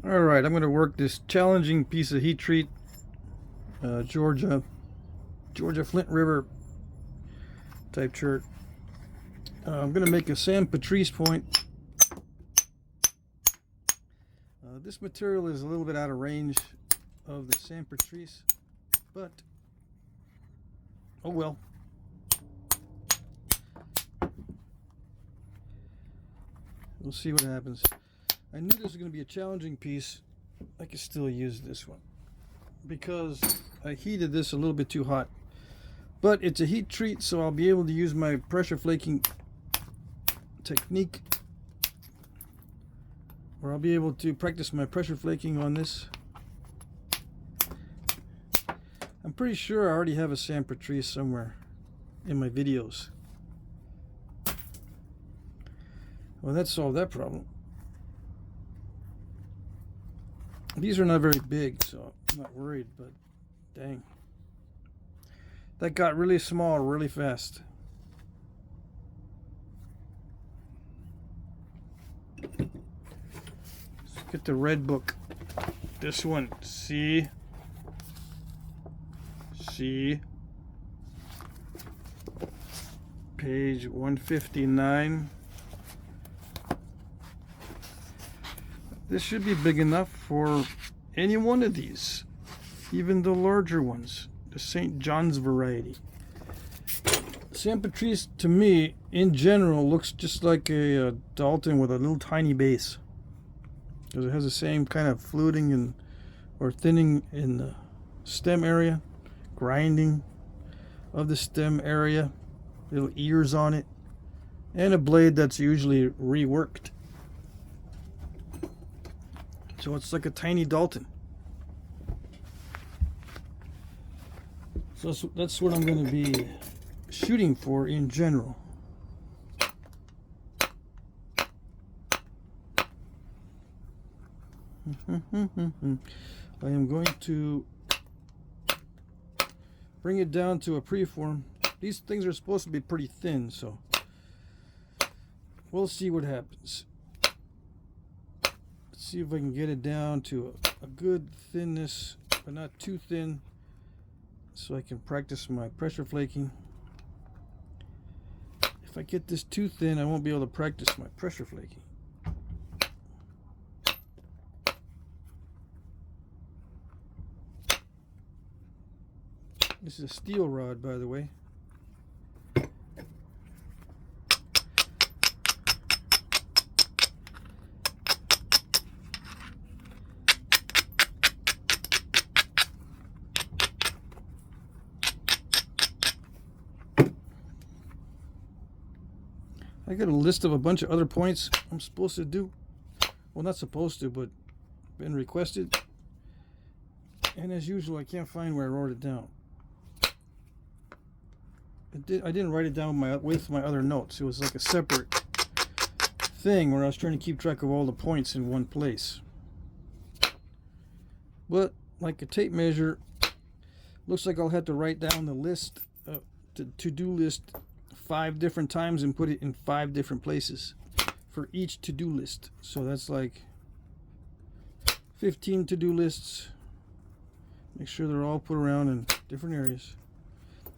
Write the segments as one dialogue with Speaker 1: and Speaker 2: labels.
Speaker 1: Alright, I'm going to work this challenging piece of heat treat, Georgia Flint River type chert. I'm going to make a San Patrice point. This material is a little bit out of range of the San Patrice, but oh well. We'll see what happens. I knew this was going to be a challenging piece. I can still use this one because I heated this a little bit too hot. But it's a heat treat, so I'll be able to use my pressure flaking technique, or I'll be able to practice my pressure flaking on this. I'm pretty sure I already have a San Patrice somewhere in my videos. Well, that solved that problem. These are not very big, so I'm not worried, but dang. That got really small really fast. Let's get the red book. This one. See? Page 159. This should be big enough for any one of these, even the larger ones, the St. John's variety. San Patrice, to me, in general, looks just like a Dalton with a little tiny base, because it has the same kind of fluting and or thinning in the stem area, grinding of the stem area, little ears on it, and a blade that's usually reworked. So it's like a tiny Dalton. So that's what I'm going to be shooting for in general. I am going to bring it down to a preform. These things are supposed to be pretty thin, so we'll see what happens. See if I can get it down to a good thinness, but not too thin, so I can practice my pressure flaking. If I get this too thin, I won't be able to practice my pressure flaking. This is a steel rod, by the way. I got a list of a bunch of other points I'm supposed to do. Well, not supposed to, but been requested. And as usual, I can't find where I wrote it down. I didn't write it down with my other notes. It was like a separate thing where I was trying to keep track of all the points in one place. But like a tape measure, looks like I'll have to write down the list, to-do list 5 different times and put it in 5 different places for each to-do list. So that's like 15 to-do lists. Make sure they're all put around in different areas.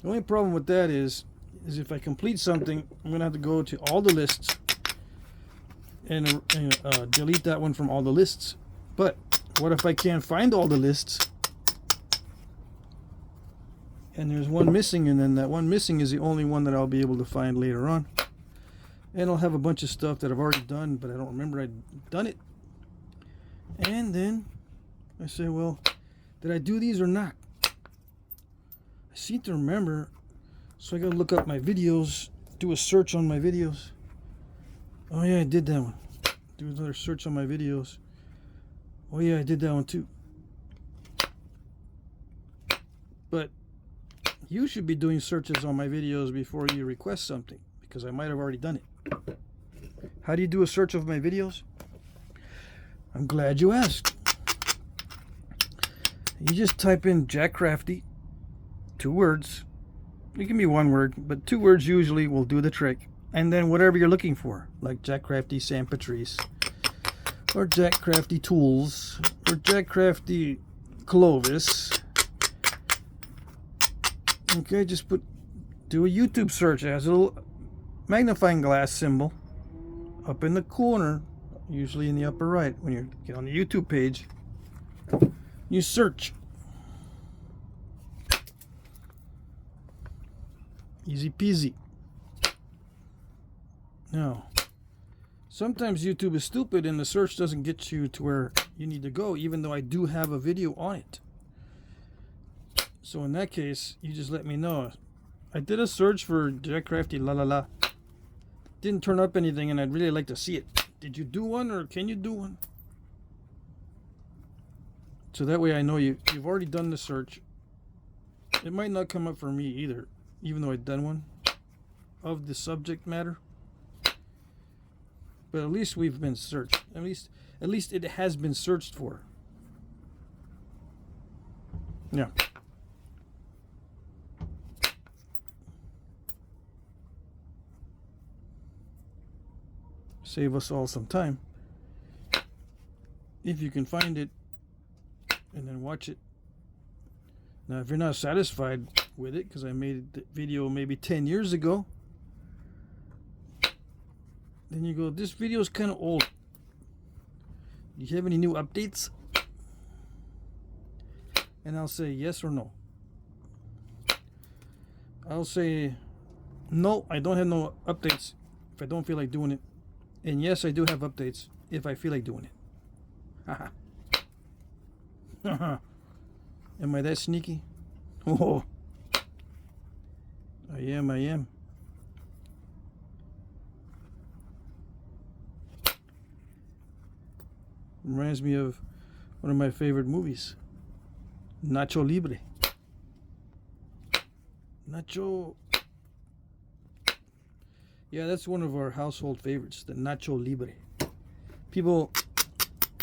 Speaker 1: The only problem with that is if I complete something, I'm gonna have to go to all the lists and delete that one from all the lists. But what if I can't find all the lists and there's one missing, and then that one missing is the only one that I'll be able to find later on, and I'll have a bunch of stuff that I've already done but I don't remember I'd done it, and then I say, well, did I do these or not? I seem to remember, so I gotta look up my videos, do a search on my videos. Oh yeah, I did that one. Do another search on my videos. Oh yeah, I did that one too. But you should be doing searches on my videos before you request something, because I might have already done it. How do you do a search of my videos? I'm glad you asked. You just type in Jack Crafty, 2 words. It can be 1 word, but 2 words usually will do the trick. And then whatever you're looking for, like Jack Crafty San Patrice, or Jack Crafty Tools, or Jack Crafty Clovis. Okay, just do a YouTube search. It has a little magnifying glass symbol up in the corner, usually in the upper right. When you get on the YouTube page, you search. Easy peasy. Now, sometimes YouTube is stupid and the search doesn't get you to where you need to go, even though I do have a video on it. So in that case, you just let me know. I did a search for Jack Crafty la la la. Didn't turn up anything, and I'd really like to see it. Did you do one, or can you do one? So that way I know you've already done the search. It might not come up for me either, even though I've done one of the subject matter. But at least we've been searched. At least it has been searched for. Yeah. Save us all some time. If you can find it and then watch it. Now, if you're not satisfied with it, because I made the video maybe 10 years ago, then you go, this video is kind of old. Do you have any new updates? And I'll say yes or no. I'll say no, I don't have no updates if I don't feel like doing it. And yes, I do have updates if I feel like doing it. Haha. Haha. Am I that sneaky? Oh, I am. Reminds me of one of my favorite movies, Nacho Libre. Nacho. Yeah, that's one of our household favorites, the Nacho Libre. People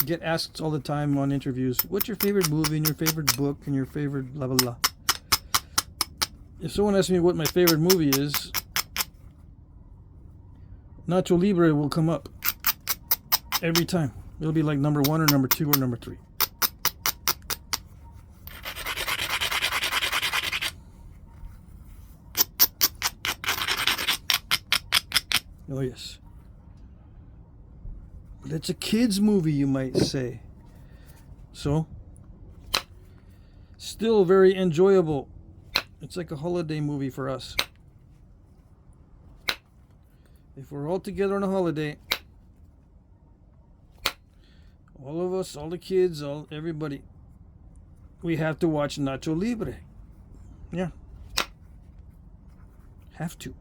Speaker 1: get asked all the time on interviews, what's your favorite movie and your favorite book and your favorite blah blah blah. If someone asks me what my favorite movie is, Nacho Libre will come up every time. It'll be like number 1 or number 2 or number 3. Oh yes. But it's a kid's movie, you might say. So, still very enjoyable. It's like a holiday movie for us. If we're all together on a holiday, all of us, all the kids, everybody, we have to watch Nacho Libre. Yeah. Have to.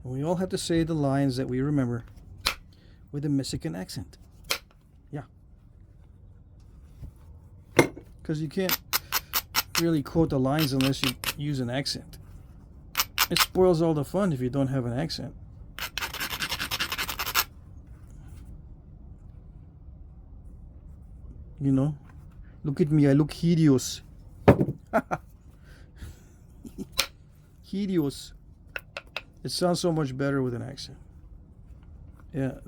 Speaker 1: And we all have to say the lines that we remember with a Mexican accent. Yeah. Because you can't really quote the lines unless you use an accent. It spoils all the fun if you don't have an accent. You know, look at me, I look hideous. Hideous. It sounds so much better with an accent. Yeah,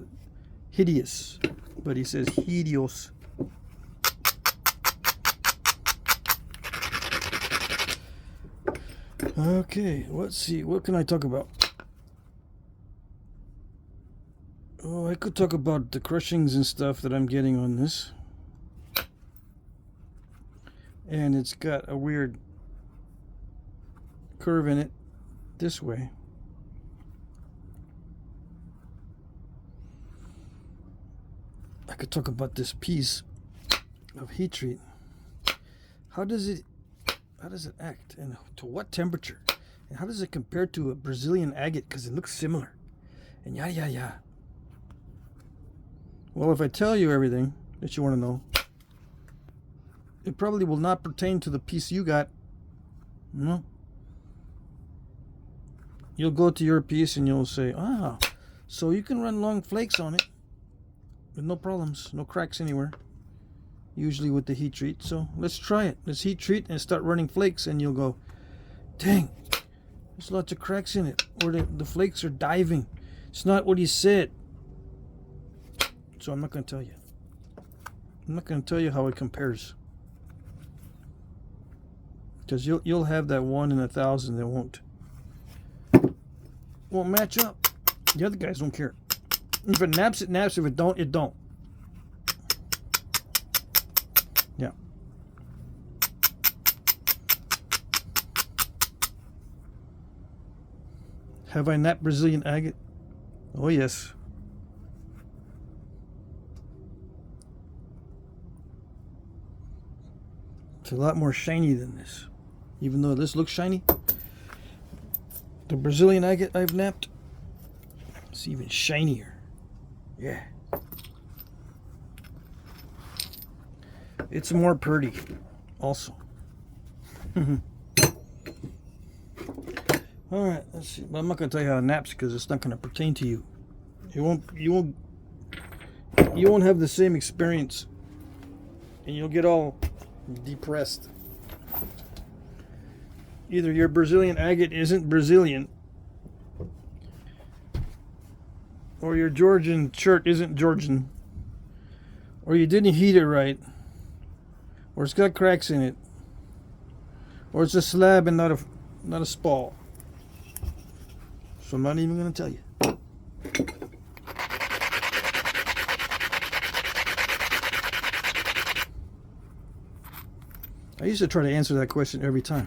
Speaker 1: hideous, but he says hideous. Okay, let's see. What can I talk about? Oh, I could talk about the crushings and stuff that I'm getting on this. And it's got a weird curve in it this way. I could talk about this piece of heat treat. How does it act, and to what temperature, and how does it compare to a Brazilian agate, because it looks similar, and yeah. Well, if I tell you everything that you want to know, it probably will not pertain to the piece you got. No. You'll go to your piece and you'll say, ah, so you can run long flakes on it with no problems, no cracks anywhere, usually with the heat treat. So let's try it. Let's heat treat and start running flakes, and you'll go, dang, There's lots of cracks in it, or the flakes are diving. It's not what he said. So I'm not going to tell you. I'm not going to tell you how it compares. Because you'll have that 1 in 1,000 that won't match up. The other guys don't care. If it naps, it naps. If it don't, it don't. Yeah. Have I napped Brazilian agate? Oh yes. It's a lot more shiny than this. Even though this looks shiny, the Brazilian agate I've napped, it's even shinier. Yeah. It's more pretty also. Alright, let's see. But I'm not going to tell you how it naps because it's not going to pertain to you. You won't have the same experience, and you'll get all depressed. Either your Brazilian agate isn't Brazilian, or your Georgian shirt isn't Georgian, or you didn't heat it right, or it's got cracks in it, or it's a slab and not a spall. So I'm not even going to tell you. I used to try to answer that question every time.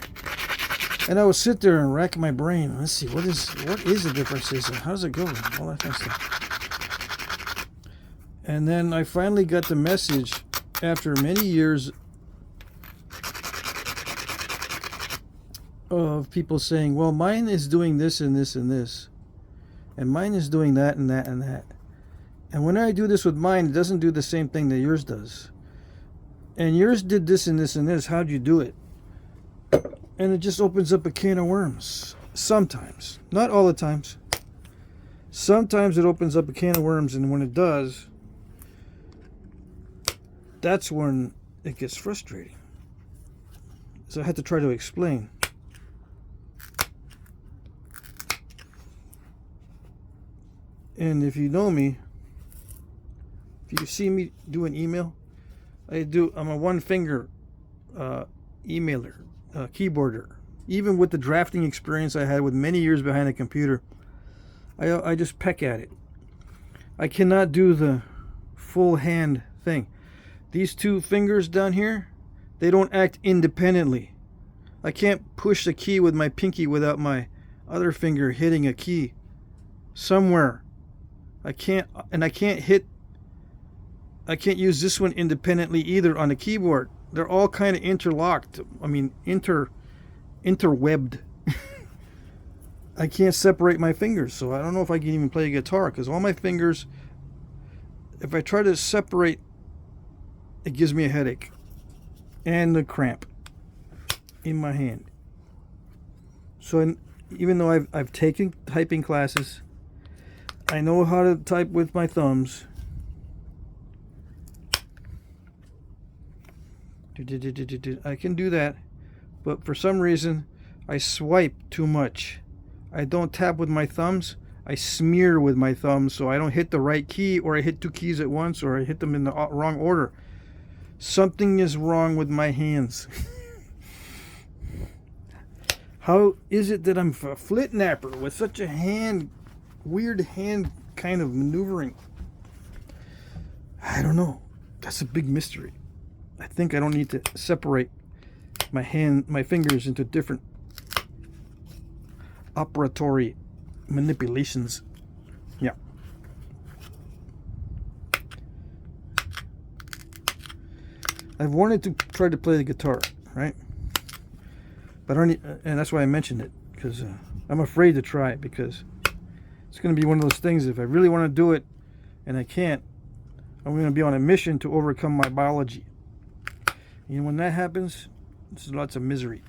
Speaker 1: And I would sit there and rack my brain. Let's see, what is the difference? How does it go? All that kind of stuff. And then I finally got the message after many years of people saying, well, mine is doing this and this and this. And mine is doing that and that and that. And when I do this with mine, it doesn't do the same thing that yours does. And yours did this and this and this. How'd you do it? And it just opens up a can of worms. Sometimes. Not all the times. Sometimes it opens up a can of worms, and when it does, that's when it gets frustrating. So I had to try to explain. And if you know me, if you see me do an email, I'm a one-finger emailer. Keyboarder. Even with the drafting experience I had with many years behind a computer, I just peck at it. I cannot do the full hand thing. These two fingers down here, they don't act independently. I can't push the key with my pinky without my other finger hitting a key somewhere. I can't use this one independently either on the keyboard. They're all kind of interlocked. I mean, interwebbed. I can't separate my fingers, so I don't know if I can even play a guitar, because all my fingers, if I try to separate, it gives me a headache and a cramp in my hand. So even though I've taken typing classes, I know how to type with my thumbs. I can do that, but for some reason I swipe too much. I don't tap with my thumbs, I smear with my thumbs, so I don't hit the right key, or I hit two keys at once, or I hit them in the wrong order. Something is wrong with my hands. How is it that I'm a Flintknapper with such a weird hand kind of maneuvering? I don't know. That's a big mystery. I think I don't need to separate my fingers into different operatory manipulations. Yeah. I've wanted to try to play the guitar, right? But and that's why I mentioned it, because I'm afraid to try it, because it's going to be one of those things, if I really want to do it and I can't, I'm going to be on a mission to overcome my biology. And when that happens, there's lots of misery.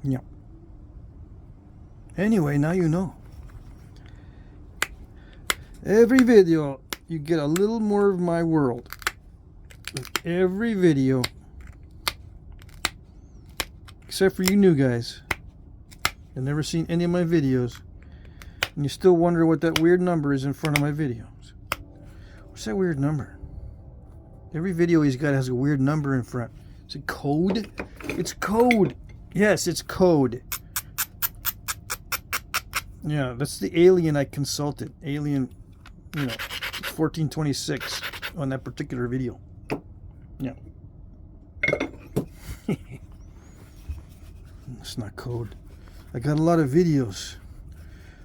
Speaker 1: Yeah. Anyway, now you know. Every video, you get a little more of my world. With every video. Except for you new guys. You've never seen any of my videos. And you still wonder what that weird number is in front of my videos. What's that weird number? Every video he's got has a weird number in front. Is it code? It's code. Yes, it's code. Yeah, that's the alien I consulted. Alien, 1426 on that particular video. Yeah. It's not code. I got a lot of videos.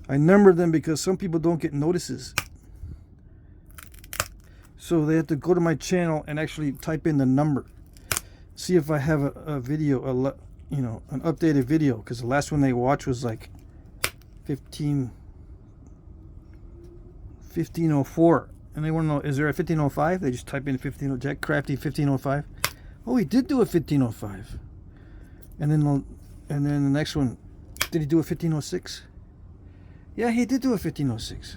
Speaker 1: I numbered them because some people don't get notices. So they have to go to my channel and actually type in the number. See if I have a video, an updated video. Because the last one they watched was like 1504. And they want to know, is there a 1505? They just type in 15, Jack Crafty 1505. Oh, he did do a 1505. And then the next one, did he do a 1506? Yeah, he did do a 1506.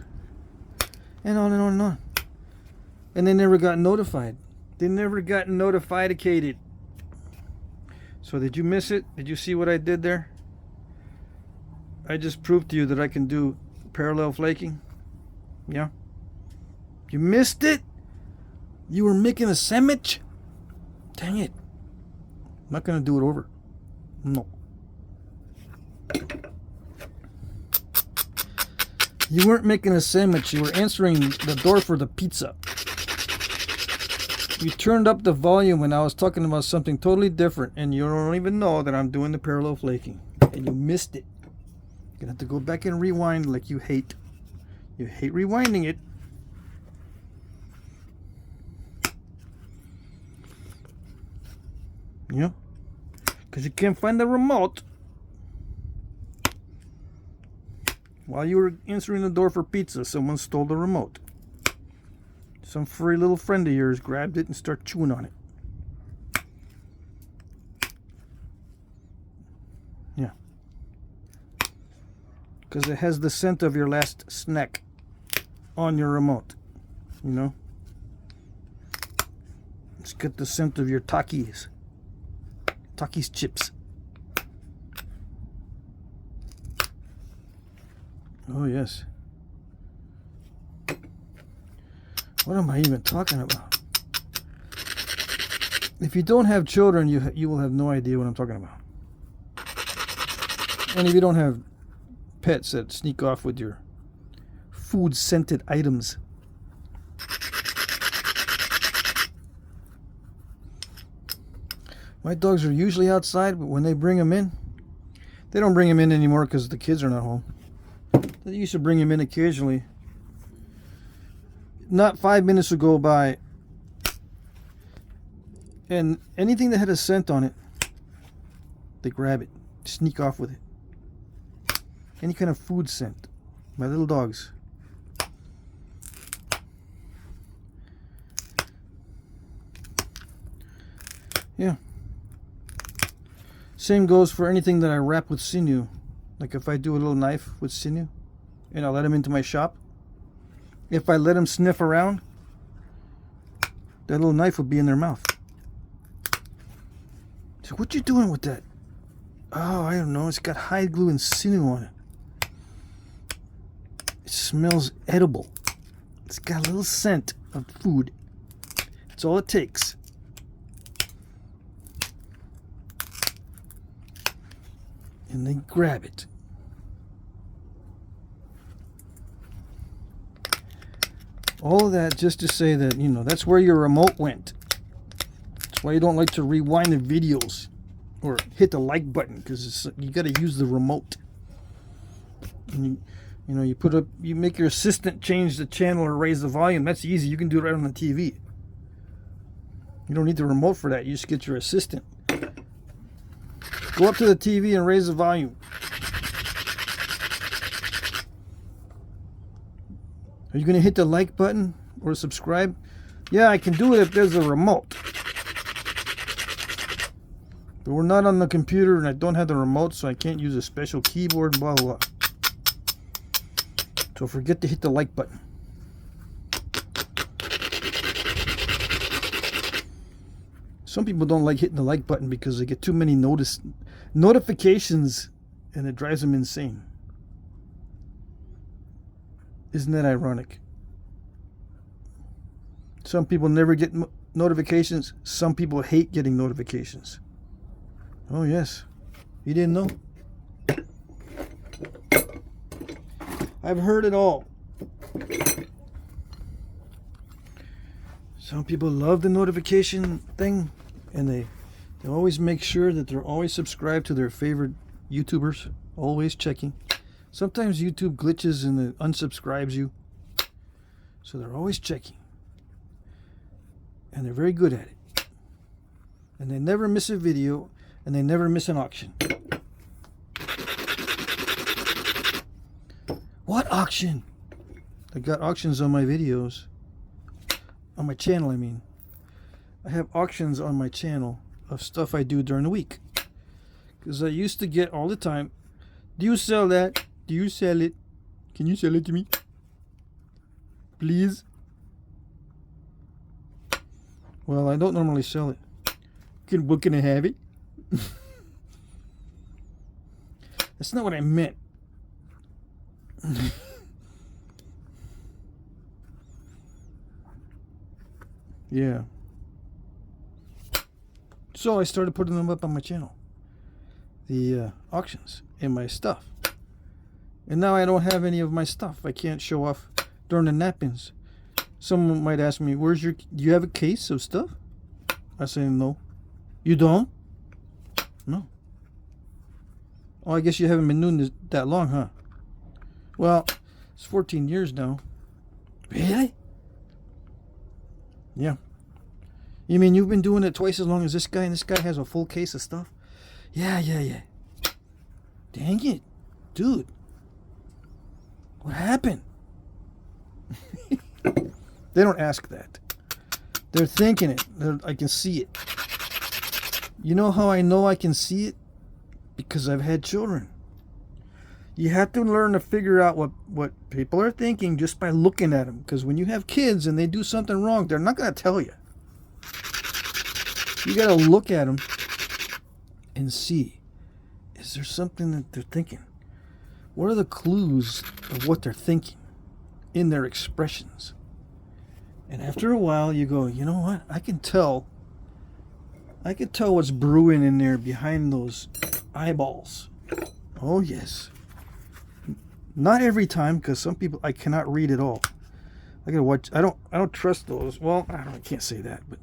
Speaker 1: And on and on and on. And they never got notified. They never got notificated. So did you miss it? Did you see what I did there? I just proved to you that I can do parallel flaking. Yeah. You missed it? You were making a sandwich? Dang it. I'm not going to do it over. No. You weren't making a sandwich. You were answering the door for the pizza. You turned up the volume when I was talking about something totally different, and you don't even know that I'm doing the parallel flaking. And you missed it. You're going to have to go back and rewind like you hate. You hate rewinding it. Yeah. Because you can't find the remote. While you were answering the door for pizza, someone stole the remote. Some furry little friend of yours grabbed it and started chewing on it. Yeah. Because it has the scent of your last snack on your remote. You know? It's got the scent of your Takis. Takis chips. Oh, yes. What am I even talking about? If you don't have children, you will have no idea what I'm talking about. And if you don't have pets that sneak off with your food-scented items. My dogs are usually outside, but when they bring them in, they don't bring them in anymore because the kids are not home. They used to bring them in occasionally. Not 5 minutes would go by, and anything that had a scent on it, they grab it, sneak off with it. Any kind of food scent. My little dogs. Yeah. Same goes for anything that I wrap with sinew. Like if I do a little knife with sinew and I let him into my shop, if I let him sniff around, that little knife will be in their mouth. So what you doing with that? Oh, I don't know. It's got hide glue and sinew on it. It smells edible. It's got a little scent of food. That's all it takes. And they grab it. All of that just to say that, that's where your remote went. That's why you don't like to rewind the videos or hit the like button, because you got to use the remote. And you make your assistant change the channel or raise the volume. That's easy. You can do it right on the TV. You don't need the remote for that. You just get your assistant. Go up to the TV and raise the volume. Are you going to hit the like button or subscribe? Yeah, I can do it if there's a remote. But we're not on the computer and I don't have the remote, so I can't use a special keyboard, blah, blah, blah. So forget to hit the like button. Some people don't like hitting the like button because they get too many notifications and it drives them insane. Isn't that ironic? Some people never get notifications. Some people hate getting notifications. Oh yes. You didn't know? I've heard it all. Some people love the notification thing, and they always make sure that they're always subscribed to their favorite YouTubers, always checking. Sometimes YouTube glitches and it unsubscribes you, so they're always checking. And they're very good at it. And they never miss a video, and they never miss an auction. What auction? I got auctions on my videos. On my channel, I mean. I have auctions on my channel of stuff I do during the week. Because I used to get all the time, do you sell that? Do you sell it? Can you sell it to me? Please? Well, I don't normally sell it. What can I have it? That's not what I meant. Yeah. So I started putting them up on my channel. The auctions and my stuff. And now I don't have any of my stuff. I can't show off during the knappings. Someone might ask me, do you have a case of stuff? I say, no. You don't? No. Oh, I guess you haven't been doing this that long, huh? Well, it's 14 years now. Really? Yeah. You mean you've been doing it twice as long as this guy, and this guy has a full case of stuff? Yeah. Dang it. Dude. What happened? They don't ask that. They're thinking it. I can see it. You know how I know I can see it? Because I've had children. You have to learn to figure out what people are thinking just by looking at them. Because when you have kids and they do something wrong, they're not going to tell you. You got to look at them and see. Is there something that they're thinking? What are the clues of what they're thinking in their expressions? And after a while, you go, you know what? I can tell what's brewing in there behind those eyeballs. Oh, yes. Not every time, because some people I cannot read at all. I gotta watch. I don't trust those. Well, I can't say that, but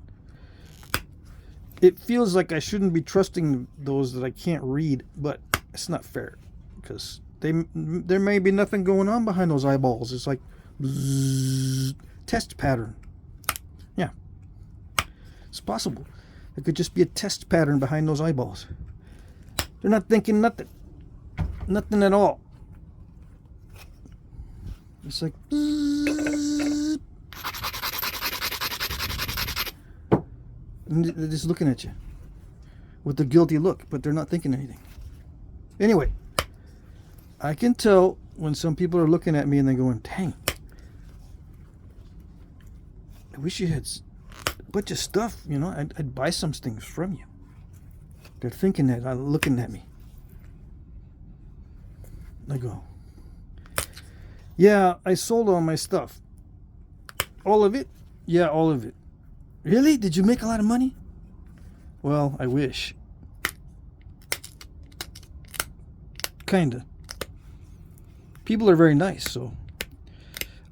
Speaker 1: it feels like I shouldn't be trusting those that I can't read. But it's not fair, because there may be nothing going on behind those eyeballs. It's like bzzz, test pattern. Yeah, it's possible. It could just be a test pattern behind those eyeballs. They're not thinking nothing at all. It's like bzzz. And they're just looking at you with a guilty look, but they're not thinking anything. Anyway, I can tell when some people are looking at me and they're going, dang, I wish you had a bunch of stuff, you know, I'd buy some things from you. They're thinking that, looking at me. I go, yeah, I sold all my stuff. All of it? Yeah, all of it. Really? Did you make a lot of money? Well, I wish. Kinda. People are very nice, so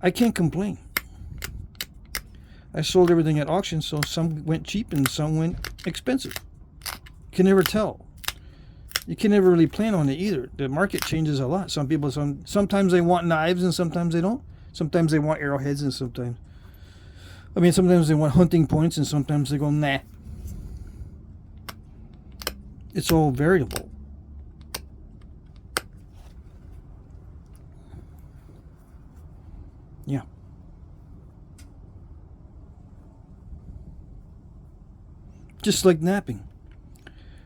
Speaker 1: I can't complain. I sold everything at auction, so some went cheap and some went expensive. You can never tell. You can never really plan on it either. The market changes a lot. Some people, sometimes they want knives and sometimes they don't. Sometimes they want arrowheads and sometimes they want hunting points and sometimes they go, nah. It's all variable. Yeah. Just like knapping.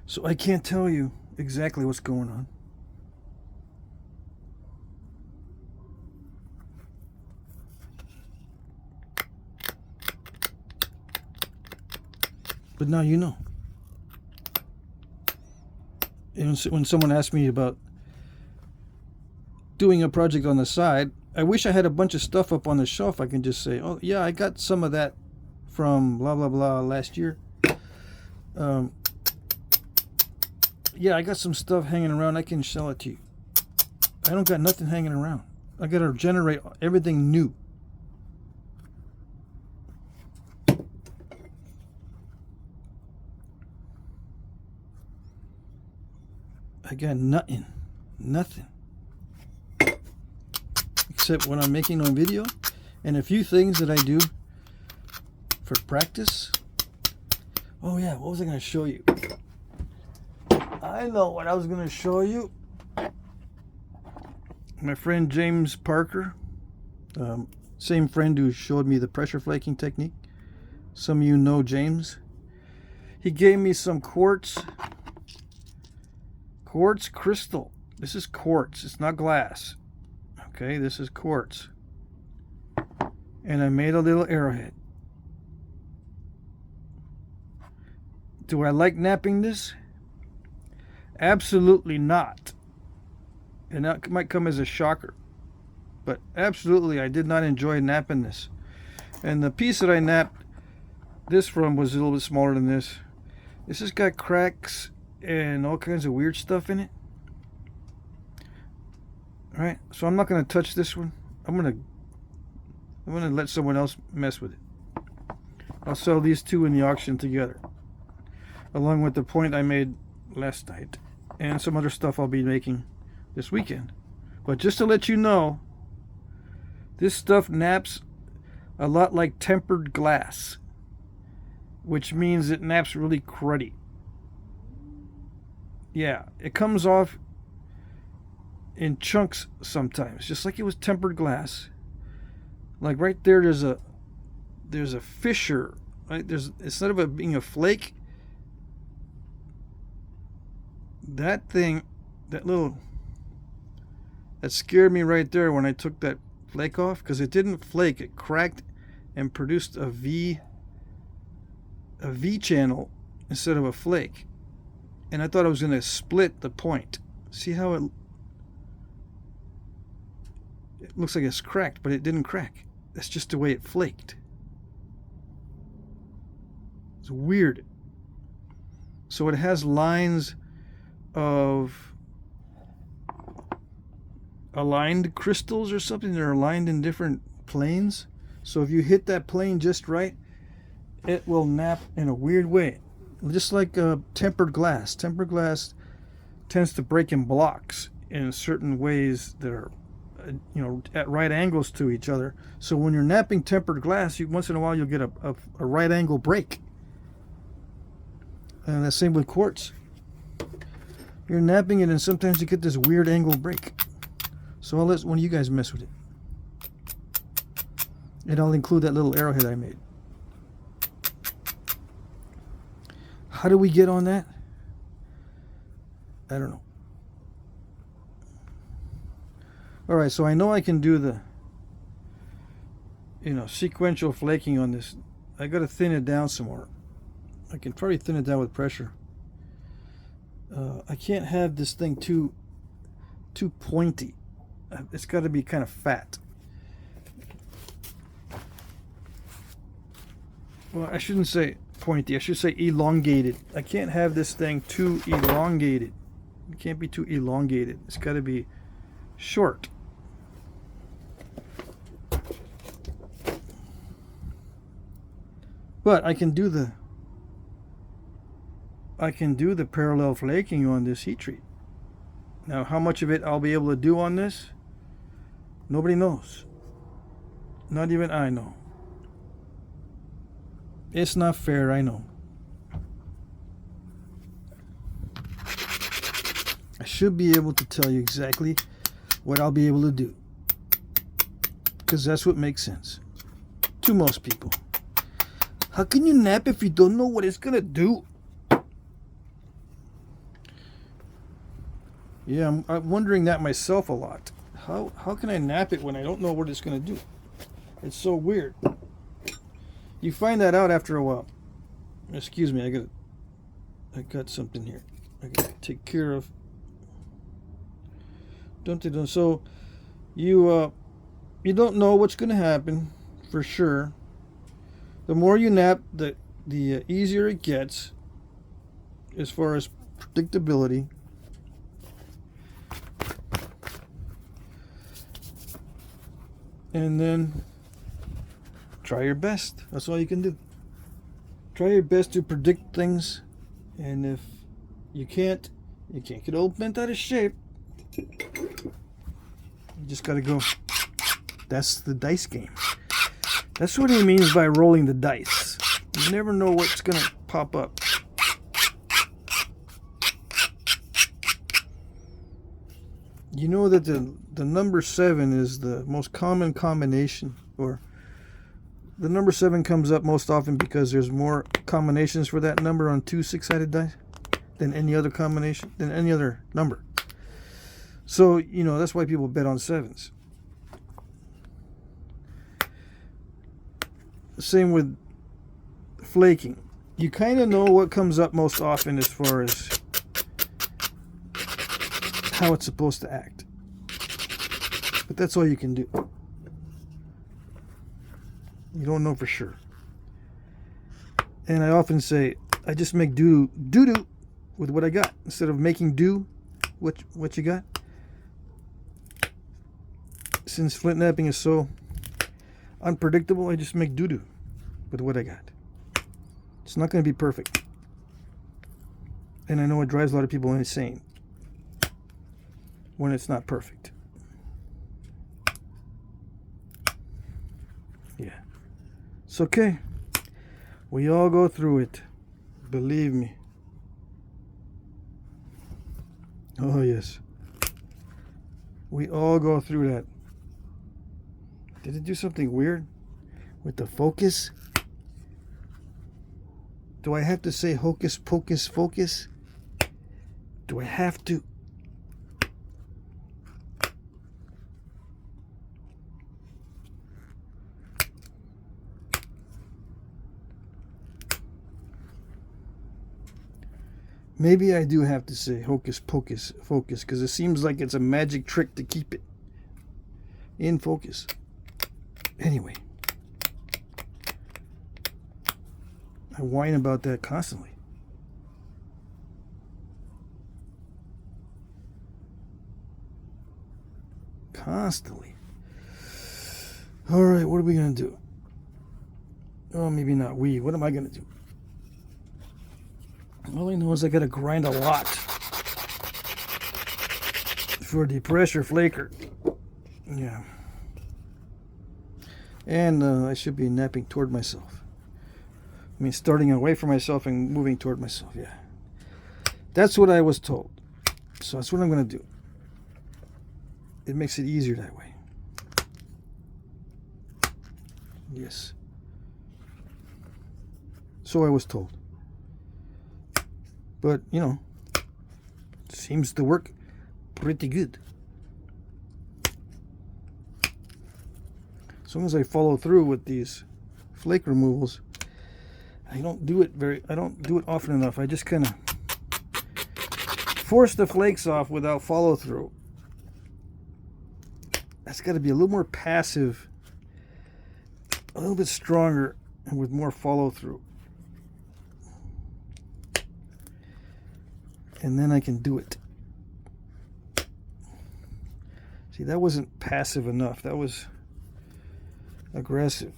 Speaker 1: So I can't tell you exactly what's going on. But now you know. And when someone asks me about doing a project on the side, I wish I had a bunch of stuff up on the shelf. I can just say, oh yeah, I got some of that from blah blah blah last year. Yeah, I got some stuff hanging around. I can sell it to you. I don't got nothing hanging around. I got to generate everything new. I got nothing. Nothing. Except when I'm making on video and a few things that I do for practice. Oh yeah, what was I going to show you? I know what I was going to show you. My friend James Parker, same friend who showed me the pressure flaking technique. Some of you know James. He gave me some quartz crystal. This is quartz. It's not glass. Okay, this is quartz. And I made a little arrowhead. Do I like knapping this? Absolutely not. And that might come as a shocker. But absolutely, I did not enjoy knapping this. And the piece that I napped this from was a little bit smaller than this. This has got cracks and all kinds of weird stuff in it. Alright, so I'm not going to touch this one. I'm going to let someone else mess with it. I'll sell these two in the auction together, along with the point I made last night and some other stuff I'll be making this weekend. But just to let you know, this stuff naps a lot like tempered glass, which means it naps really cruddy. Yeah, it comes off in chunks sometimes, just like it was tempered glass. Like right there, there's a fissure. Right, instead of it being a flake, that thing, that scared me right there when I took that flake off, because it didn't flake, it cracked and produced a V channel instead of a flake. And I thought I was going to split the point. See how it looks like it's cracked, but it didn't crack. That's just the way it flaked. It's weird. So it has lines of aligned crystals or something. They're aligned in different planes. So if you hit that plane just right, it will nap in a weird way. Just like tempered glass. Tempered glass tends to break in blocks in certain ways that are, at right angles to each other. So when you're napping tempered glass, once in a while you'll get a right angle break. And the same with quartz. You're napping it and sometimes you get this weird angle break. So I'll let one of you guys mess with it. And I'll include that little arrowhead I made. How do we get on that? I don't know. Alright, so I know I can do the sequential flaking on this. I gotta thin it down some more. I can probably thin it down with pressure. I can't have this thing too pointy. It's got to be kind of fat. Well, I shouldn't say pointy. I should say elongated. I can't have this thing too elongated. It can't be too elongated. It's got to be short. But I can do the parallel flaking on this heat treat. Now, how much of it I'll be able to do on this, nobody knows. Not even I know. It's not fair, I know. I should be able to tell you exactly what I'll be able to do, because that's what makes sense to most people. How can you nap if you don't know what it's gonna do? Yeah, I'm wondering that myself a lot. How can I nap it when I don't know what it's going to do? It's so weird. You find that out after a while. Excuse me, I got something here. I gotta take care of. Don't. So you don't know what's gonna happen for sure. The more you nap, the easier it gets as far as predictability. And then try your best. That's all you can do. Try your best to predict things, and if you can't get all bent out of shape. You just gotta go. That's the dice game. That's what he means by rolling the dice. You never know what's gonna pop up. You know that the number 7 is the most common combination, or the number 7 comes up most often because there's more combinations for that number on 2 6-sided dice than any other combination, than any other number. So, you know, that's why people bet on 7s. Same with flaking. You kind of know what comes up most often as far as how it's supposed to act. But that's all you can do. You don't know for sure. And I often say, I just make doo-doo with what I got. Instead of making do what you got. Since Flintknapping is so unpredictable, I just make doo-doo with what I got. It's not going to be perfect. And I know it drives a lot of people insane when it's not perfect. Yeah. It's okay. We all go through it. Believe me. Oh, yes. We all go through that. Did it do something weird with the focus? Do I have to say hocus pocus focus? Do I have to? Maybe I do have to say hocus pocus focus, because it seems like it's a magic trick to keep it in focus. Anyway, I whine about that constantly. Constantly. All right, what are we going to do? Oh, maybe not we. What am I going to do? All I know is I got to grind a lot for the pressure flaker. Yeah. And I should be napping toward myself. I mean, starting away from myself and moving toward myself. Yeah. That's what I was told. So that's what I'm going to do. It makes it easier that way. Yes. So I was told. But, you know, seems to work pretty good. As long as I follow through with these flake removals, I don't do it often enough. I just kind of force the flakes off without follow through. That's got to be a little more passive, a little bit stronger, and with more follow through. And then I can do it. See, that wasn't passive enough. That was aggressive.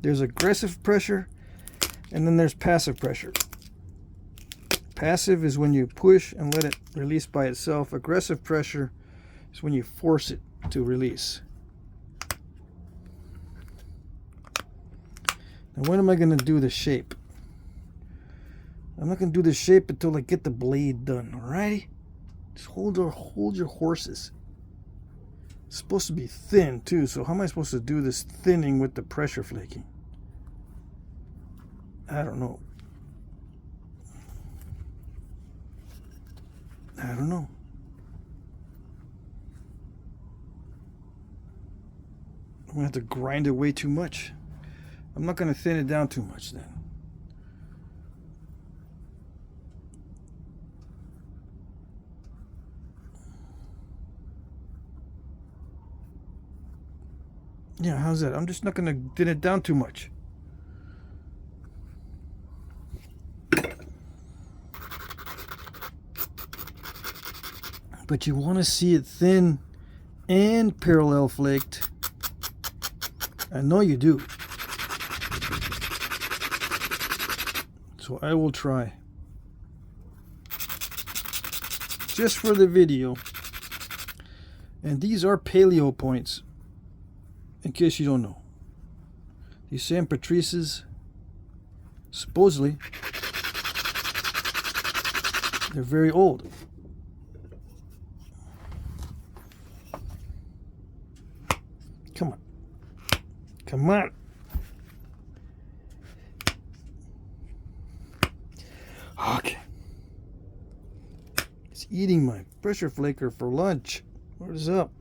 Speaker 1: There's aggressive pressure, and then there's passive pressure. Passive is when you push and let it release by itself. Aggressive pressure is when you force it to release. Now, when am I going to do the shape? I'm not going to do the shape until I get the blade done, alrighty? Just hold your horses. It's supposed to be thin, too, so how am I supposed to do this thinning with the pressure flaking? I don't know. I don't know. I'm going to have to grind it way too much. I'm not going to thin it down too much then. Yeah, how's that? I'm just not going to thin it down too much. But you want to see it thin and parallel flaked. I know you do. So I will try. Just for the video. And these are paleo points, in case you don't know. These San Patrices, supposedly, they're very old. Come on. Come on. Okay. It's eating my pressure flaker for lunch. What is up?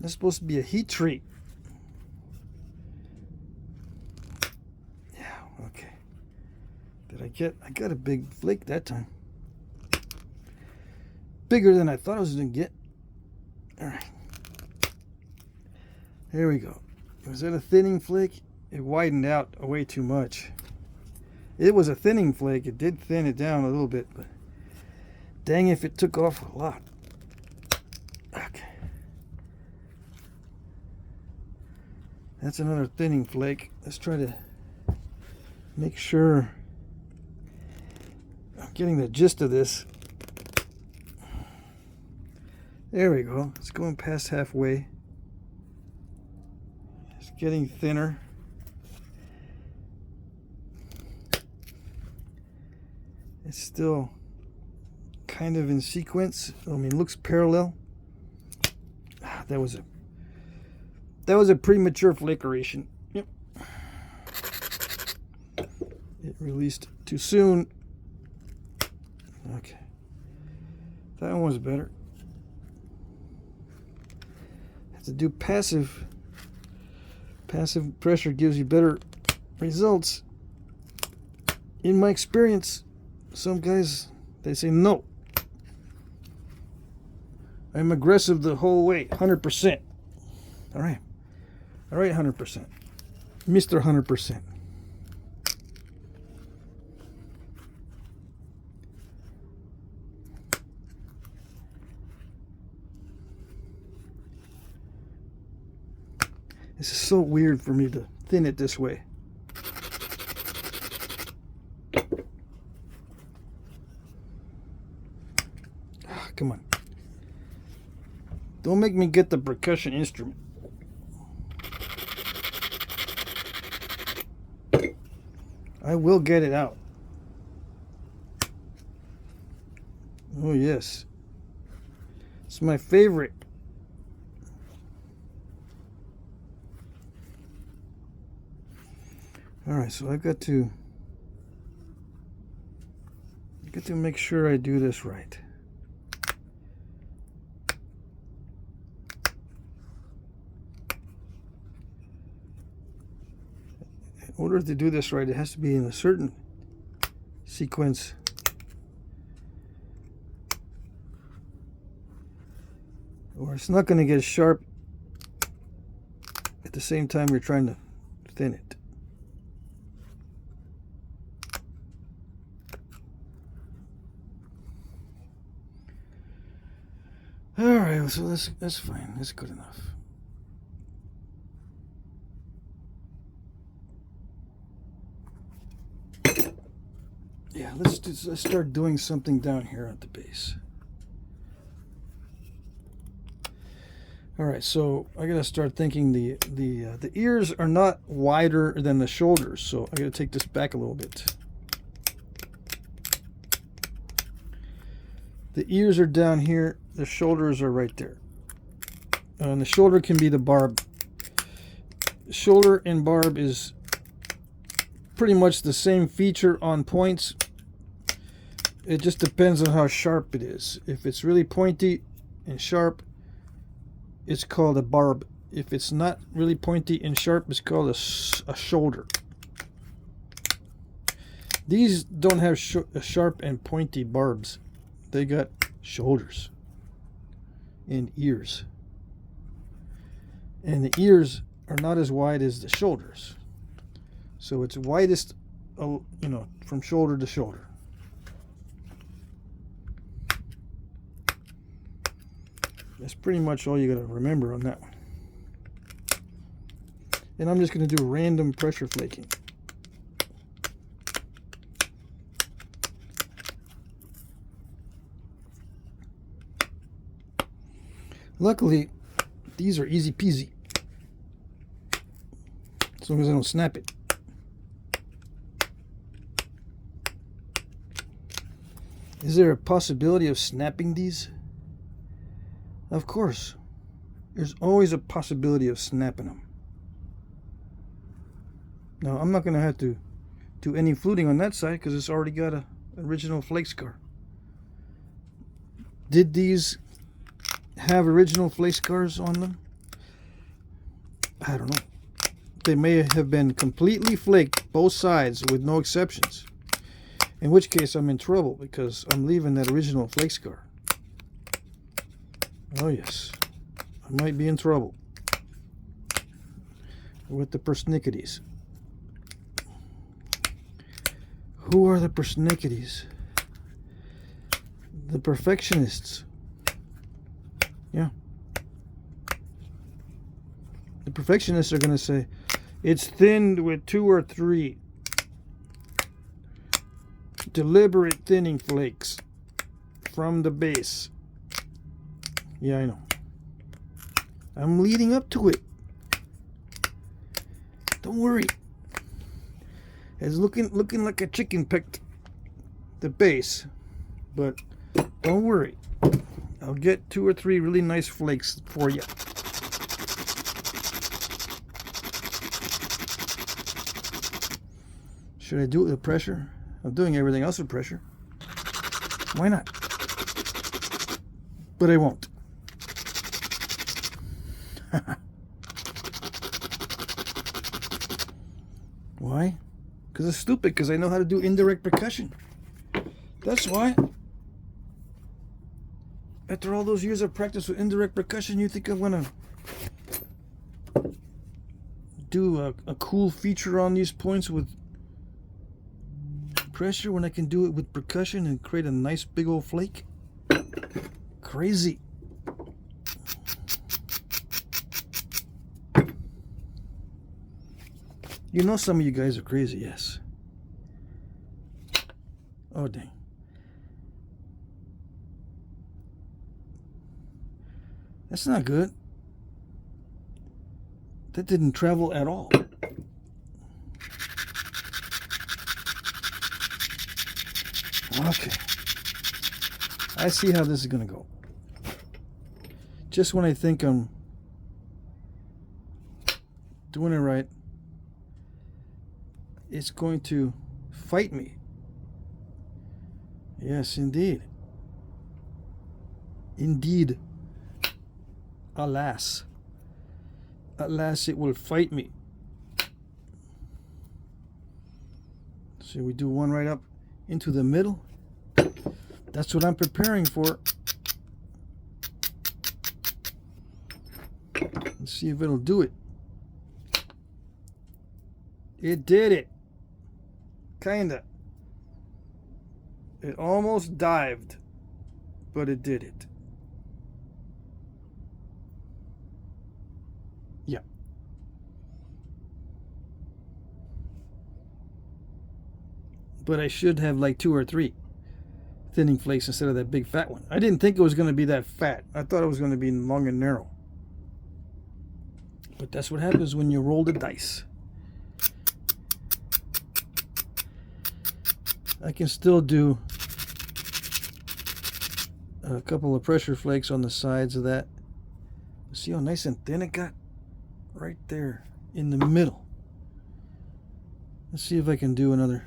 Speaker 1: That's supposed to be a heat treat. Yeah, okay. I got a big flake that time. Bigger than I thought I was going to get. Alright. There we go. Was that a thinning flake? It widened out way too much. It was a thinning flake. It did thin it down a little bit, but dang if it took off a lot. Okay. That's another thinning flake. Let's try to make sure I'm getting the gist of this. There we go. It's going past halfway. It's getting thinner. It's still kind of in sequence. I mean, it looks parallel. That was a premature flakeration. Yep. It released too soon. Okay. That one was better. Have to do passive. Passive pressure gives you better results. In my experience, some guys, they say no. I'm aggressive the whole way, 100%. All right. All right, 100%. Mr. 100%. This is so weird for me to thin it this way. Come on. Don't make me get the percussion instrument. I will get it out. Oh, yes. It's my favorite. Alright, so I got to make sure I do this right. In order to do this right, it has to be in a certain sequence. Or it's not going to get sharp at the same time you're trying to thin it. Alright, so that's fine. That's good enough. Yeah, let's start doing something down here at the base. Alright, so I gotta start thinking the ears are not wider than the shoulders, so I gotta take this back a little bit. The ears are down here, the shoulders are right there. And the shoulder can be the barb. Shoulder and barb is pretty much the same feature on points. It just depends on how sharp it is. If it's really pointy and sharp, it's called a barb. If it's not really pointy and sharp, it's called a shoulder. These don't have sharp and pointy barbs. They got shoulders and ears. And the ears are not as wide as the shoulders. So it's widest, you know, from shoulder to shoulder. That's pretty much all you got to remember on that one. And I'm just going to do random pressure flaking. Luckily, these are easy peasy, as long as I don't snap it. Is there a possibility of snapping these? Of course. There's always a possibility of snapping them. Now, I'm not going to have to do any fluting on that side because it's already got an original flake scar. Did these have original flake scars on them? I don't know. They may have been completely flaked, both sides, with no exceptions. In which case I'm in trouble because I'm leaving that original flake scar. Oh yes, I might be in trouble with the persnicketies. Who are the persnicketies? The perfectionists. Yeah. The perfectionists are going to say, it's thinned with 2 or 3 deliberate thinning flakes from the base. Yeah, I know. I'm leading up to it. Don't worry. It's looking like a chicken picked the base, but don't worry. I'll get 2 or 3 really nice flakes for you. Should I do it with pressure? I'm doing everything else with pressure. Why not? But I won't. Why? Because it's stupid, because I know how to do indirect percussion. That's why. After all those years of practice with indirect percussion, you think I'm going to do a cool feature on these points with pressure when I can do it with percussion and create a nice big old flake? Crazy. You know some of you guys are crazy, yes. Oh, dang. That's not good. That didn't travel at all. Okay. I see how this is going to go. Just when I think I'm doing it right, it's going to fight me. Yes, indeed. Indeed. Alas. Alas, it will fight me. So we do one right up into the middle. That's what I'm preparing for. Let's see if it'll do it. It did it. Kinda. It almost dived, but it did it. Yeah. But I should have like 2 or 3 thinning flakes instead of that big fat one. I didn't think it was going to be that fat. I thought it was going to be long and narrow. But that's what happens when you roll the dice. I can still do a couple of pressure flakes on the sides of that. See how nice and thin it got? Right there in the middle. Let's see if I can do another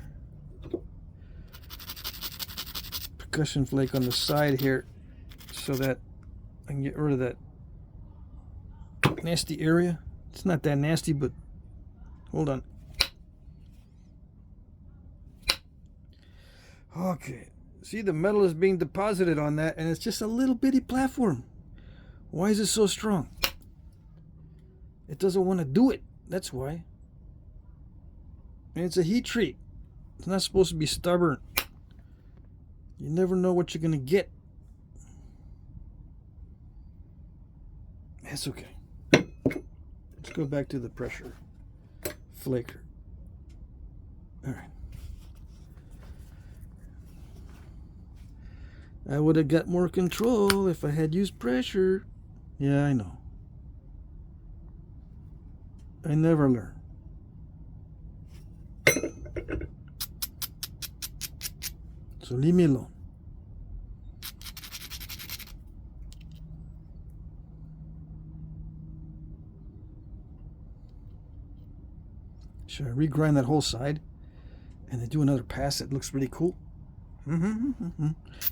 Speaker 1: percussion flake on the side here so that I can get rid of that nasty area. It's not that nasty, but hold on. Okay. See, the metal is being deposited on that, and it's just a little bitty platform. Why is it so strong? It doesn't want to do it. That's why. And it's a heat treat. It's not supposed to be stubborn. You never know what you're going to get. That's okay. Let's go back to the pressure flaker. All right. I would have got more control if I had used pressure. Yeah, I know. I never learn. So leave me alone. Should I regrind that whole side and then do another pass that looks really cool?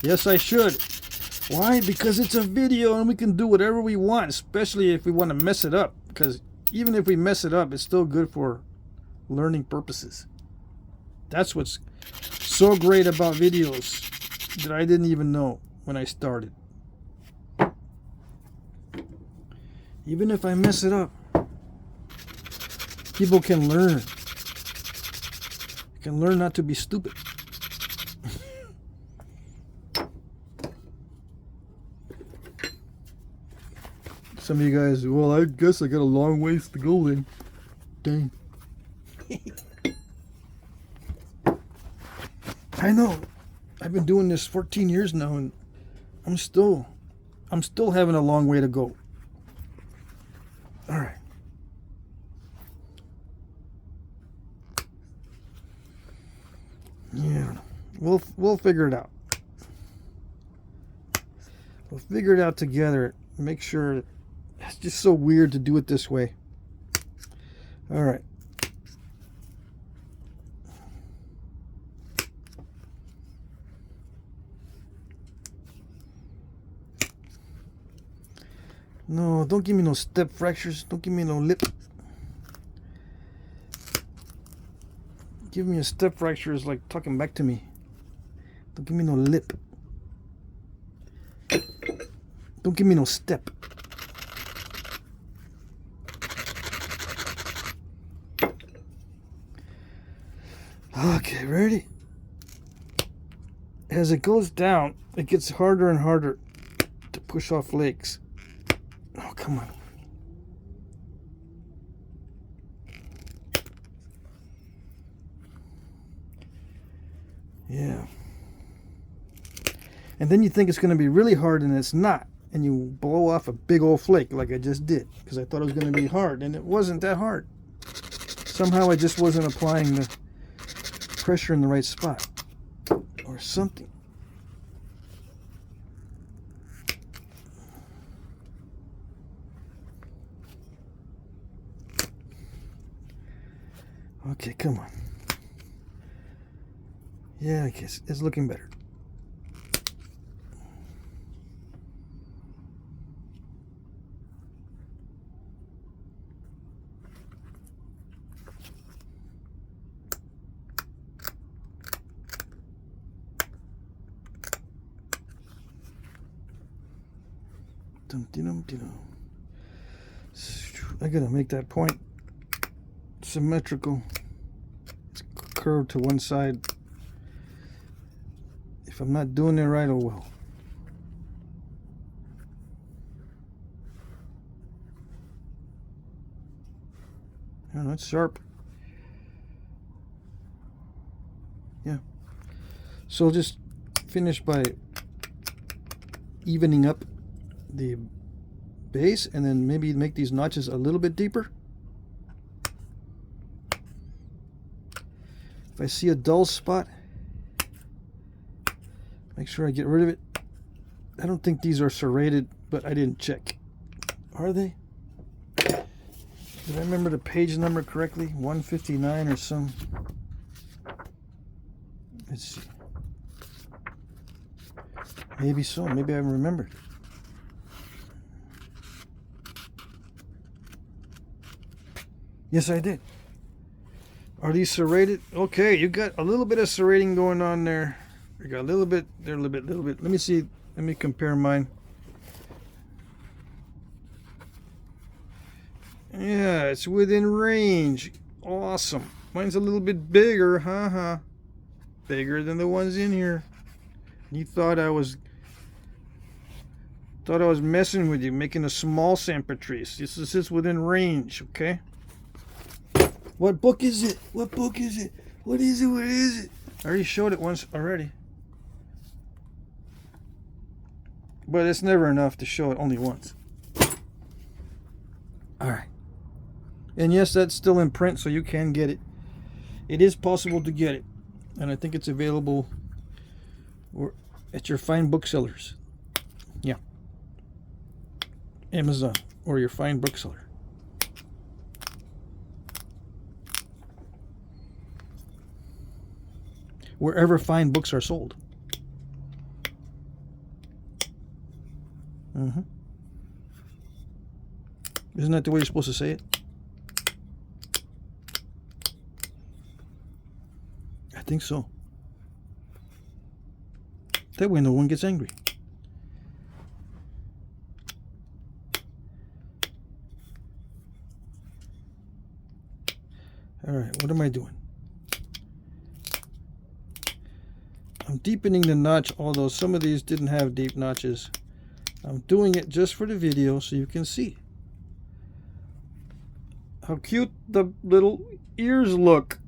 Speaker 1: Yes, I should. Why? Because it's a video and we can do whatever we want, especially if we want to mess it up. Because even if we mess it up, it's still good for learning purposes. That's what's so great about videos that I didn't even know when I started. Even if I mess it up, people can learn. You can learn not to be stupid. Some of you guys, well, I guess I got a long ways to go then. Dang. I know. I've been doing this 14 years now, and I'm still having a long way to go. All right. Yeah, we'll figure it out. We'll figure it out together. Make sure. It's just so weird to do it this way. All right. No, don't give me no step fractures. Don't give me no lip. Give me a step fracture is like talking back to me. Don't give me no lip. Don't give me no step. Okay, ready? As it goes down, it gets harder and harder to push off flakes. Oh, come on. Yeah. And then you think it's going to be really hard, and it's not. And you blow off a big old flake like I just did, because I thought it was going to be hard, and it wasn't that hard. Somehow I just wasn't applying the pressure in the right spot or something. Okay, come on. Yeah, I guess it's looking better. I gotta make that point symmetrical. It's curved to one side. If I'm not doing it right, oh well. I don't know, it's sharp. Yeah. So I'll just finish by evening up the base and then maybe make these notches a little bit deeper. If I see a dull spot, make sure I get rid of it. I don't think these are serrated, but I didn't check. Are they? Did I remember the page number correctly? 159 or some. Let's see. Maybe so. Maybe I remembered. Yes, I did. Are these serrated? Okay, you got a little bit of serrating going on there. We got a little bit there, a little bit. Let me see. Let me compare mine. Yeah, it's within range. Awesome. Mine's a little bit bigger, bigger than the ones in here. You thought I was messing with you, making a small San Patrice. This is within range, okay? What book is it? What book is it? What is it? What is it? I already showed it once already. But it's never enough to show it only once. Alright. And yes, that's still in print, so you can get it. It is possible to get it. And I think it's available at your fine booksellers. Yeah. Amazon or your fine bookseller. Wherever fine books are sold. Isn't that the way you're supposed to say it? I think so. That way no one gets angry. Alright, what am I doing? I'm deepening the notch, although some of these didn't have deep notches. I'm doing it just for the video so you can see how cute the little ears look.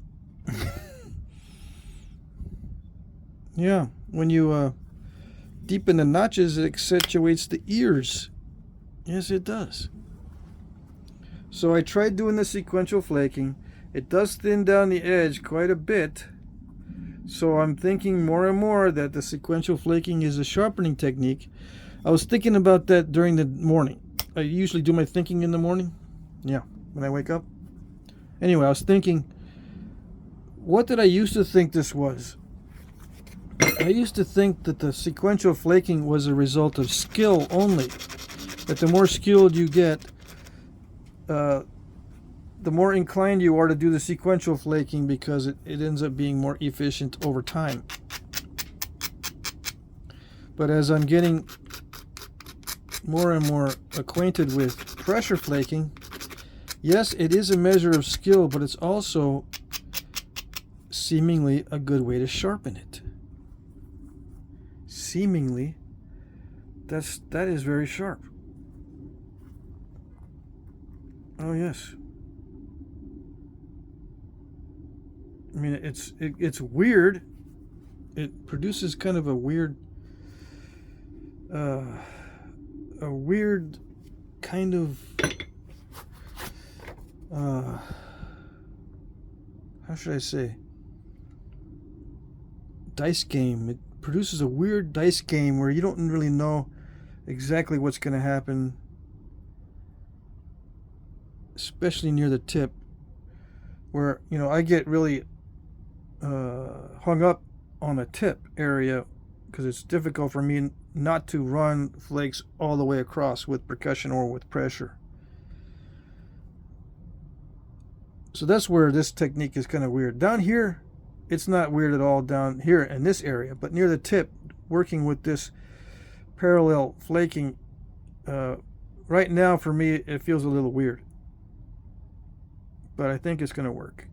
Speaker 1: Yeah, when you deepen the notches, it accentuates the ears. Yes, it does. So I tried doing the sequential flaking. It does thin down the edge quite a bit. So I'm thinking more and more that the sequential flaking is a sharpening technique. I was thinking about that during the morning. I usually do my thinking in the morning. Yeah, when I wake up. Anyway, I was thinking, what did I used to think this was? I used to think that the sequential flaking was a result of skill only. That the more skilled you get, the more inclined you are to do the sequential flaking because it ends up being more efficient over time. But as I'm getting more and more acquainted with pressure flaking, yes, it is a measure of skill, but it's also seemingly a good way to sharpen it. Seemingly, that is very sharp. Oh yes. I mean, it's weird. It produces kind of a weird kind of how should I say, dice game. It produces a weird dice game where you don't really know exactly what's going to happen, especially near the tip, where, you know, I get really hung up on the tip area because it's difficult for me not to run flakes all the way across with percussion or with pressure. So that's where this technique is kind of weird. Down here, it's not weird at all down here in this area, but near the tip, working with this parallel flaking, right now for me, it feels a little weird. But I think it's going to work.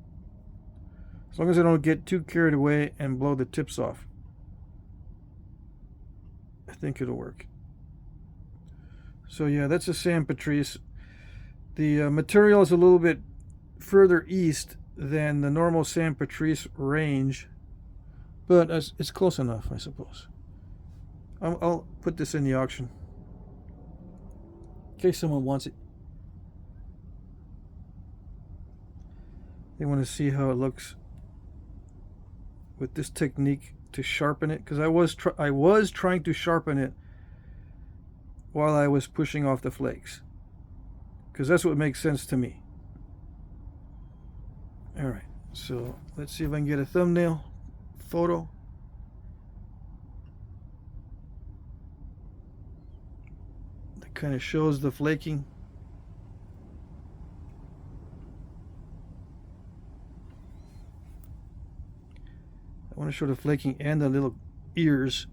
Speaker 1: As long as I don't get too carried away and blow the tips off, I think it'll work. So yeah, that's a San Patrice. The material is a little bit further east than the normal San Patrice range, but it's close enough, I suppose. I'll put this in the auction in case someone wants it. They want to see how it looks with this technique to sharpen it, because I was trying to sharpen it while I was pushing off the flakes, because that's what makes sense to me. Alright, so let's see if I can get a thumbnail photo. That kind of shows the flaking. I want to show the flaking and the little ears.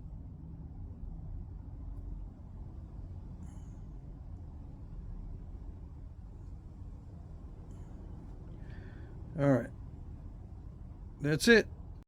Speaker 1: All right. That's it.